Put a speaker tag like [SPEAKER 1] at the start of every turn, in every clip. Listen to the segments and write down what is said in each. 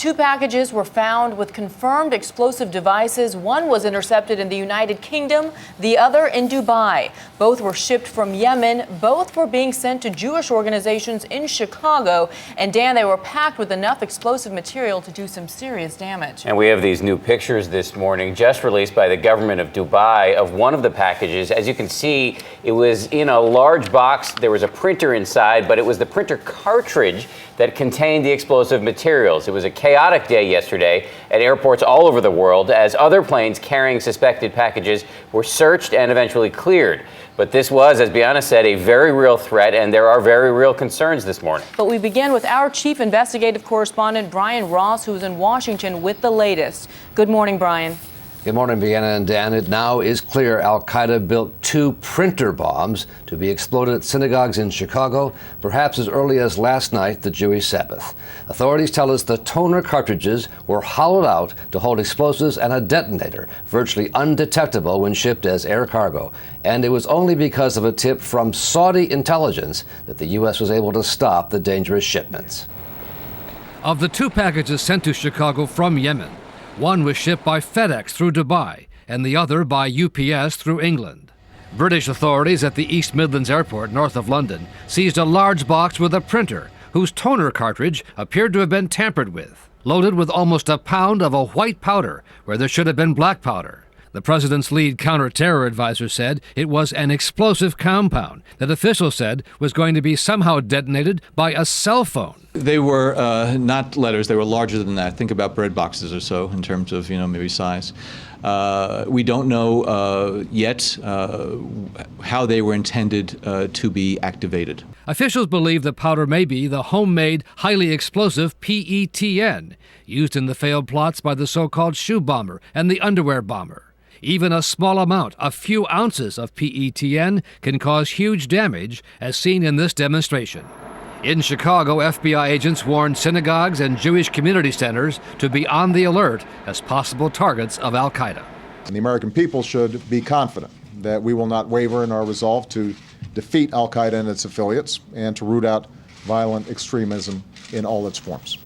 [SPEAKER 1] two packages were found with confirmed explosive devices. One was intercepted in the United Kingdom, the other in Dubai. Both were shipped from Yemen. Both were being sent to Jewish organizations in Chicago. And Dan, they were packed with enough explosive material to do some serious damage.
[SPEAKER 2] And we have these new pictures this morning, just released by the government of Dubai, of one of the packages. As you can see, it was in a large box. There was a printer inside, but it was the printer cartridge that contained the explosive materials. It was a chaotic day yesterday at airports all over the world as other planes carrying suspected packages were searched and eventually cleared. But this was, as Bianna said, a very real threat, and there are very real concerns this morning.
[SPEAKER 1] But we begin with our chief investigative correspondent, Brian Ross, who's in Washington with the latest. Good morning, Brian.
[SPEAKER 3] Good morning, Bianna and Dan. It now is clear Al-Qaeda built two printer bombs to be exploded at synagogues in Chicago, perhaps as early as last night, the Jewish Sabbath. Authorities tell us the toner cartridges were hollowed out to hold explosives and a detonator, virtually undetectable when shipped as air cargo. And it was only because of a tip from Saudi intelligence that the U.S. was able to stop the dangerous shipments.
[SPEAKER 4] Of the two packages sent to Chicago from Yemen, one was shipped by FedEx through Dubai, and the other by UPS through England. British authorities at the East Midlands Airport, north of London, seized a large box with a printer whose toner cartridge appeared to have been tampered with, loaded with almost a pound of a white powder where there should have been black powder. The president's lead counter-terror advisor said it was an explosive compound that officials said was going to be somehow detonated by a cell phone.
[SPEAKER 5] They were not letters, they were larger than that. Think about bread boxes or so in terms of, maybe size. We don't know yet how they were intended to be activated.
[SPEAKER 4] Officials believe the powder may be the homemade, highly explosive PETN, used in the failed plots by the so-called shoe bomber and the underwear bomber. Even a small amount, a few ounces of PETN, can cause huge damage, as seen in this demonstration. In Chicago, FBI agents warned synagogues and Jewish community centers to be on the alert as possible targets of Al-Qaeda.
[SPEAKER 6] The American people should be confident that we will not waver in our resolve to defeat Al-Qaeda and its affiliates and to root out violent extremism in all its forms.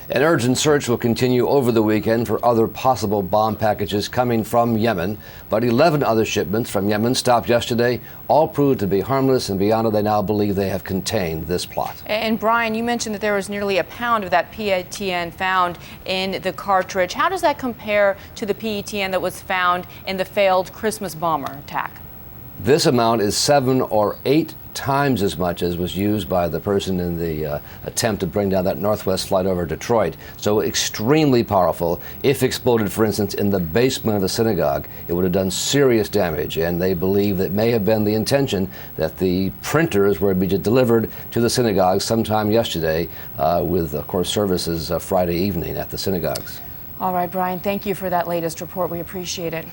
[SPEAKER 3] An urgent search will continue over the weekend for other possible bomb packages coming from Yemen, but 11 other shipments from Yemen stopped yesterday. All proved to be harmless, and beyond it, they now believe they have contained this plot.
[SPEAKER 1] And Brian, you mentioned that there was nearly a pound of that PETN found in the cartridge. How does that compare to the PETN that was found in the failed Christmas bomber attack?
[SPEAKER 3] This amount is 7 or 8 times as much as was used by the person in the attempt to bring down that Northwest flight over Detroit. So extremely powerful. If exploded, for instance, in the basement of a synagogue, it would have done serious damage. And they believe that may have been the intention that the printers were to be delivered to the synagogues sometime yesterday with, of course, services Friday evening at the synagogues.
[SPEAKER 1] All right, Brian, thank you for that latest report. We appreciate it.